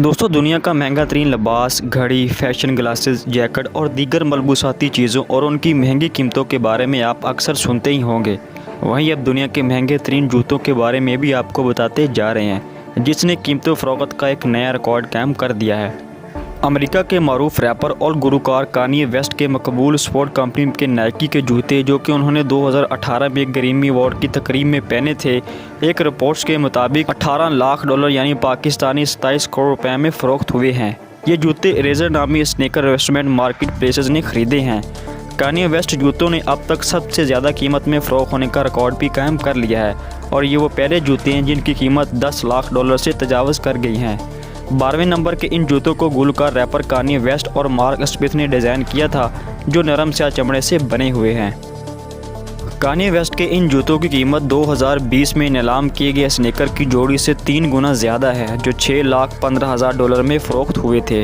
दोस्तों, दुनिया का महंगा तरीन लिबास, घड़ी, फैशन ग्लासेस, जैकेट और दीगर मलबूसाती चीज़ों और उनकी महंगी कीमतों के बारे में आप अक्सर सुनते ही होंगे। वहीं अब दुनिया के महंगे तरीन जूतों के बारे में भी आपको बताते जा रहे हैं, जिसने कीमतों फ़रोख्त का एक नया रिकॉर्ड कायम कर दिया है। अमेरिका के मारूफ रैपर और गुलकार कान्ये वेस्ट के मकबूल स्पोर्ट कंपनी के नाइकी के जूते, जो कि उन्होंने 2018 में ग्रैमी अवार्ड की तकरीब में पहने थे, एक रिपोर्ट्स के मुताबिक $18 लाख यानी पाकिस्तानी 27 करोड़ रुपए में फ़रोख्त हुए हैं। ये जूते इरेजर नामी स्नीकर इन्वेस्टमेंट मार्केट प्लेसेस ने खरीदे हैं। कान्ये वेस्ट जूतों ने अब तक सबसे ज़्यादा कीमत में फ़रोख्त होने का रिकॉर्ड भी कायम कर लिया है और ये वो पहले जूते हैं जिनकी कीमत $10 लाख से तजावज़ कर गई हैं। 12वें नंबर के इन जूतों को गुलकार रैपर कान्ये वेस्ट और मार्क स्मिथ ने डिज़ाइन किया था, जो नरम स्याह चमड़े से बने हुए हैं। कान्ये वेस्ट के इन जूतों की कीमत 2020 में नीलाम किए गए स्नीकर की जोड़ी से 3 गुना ज़्यादा है, जो $6,15,000 में फ़रोख्त हुए थे।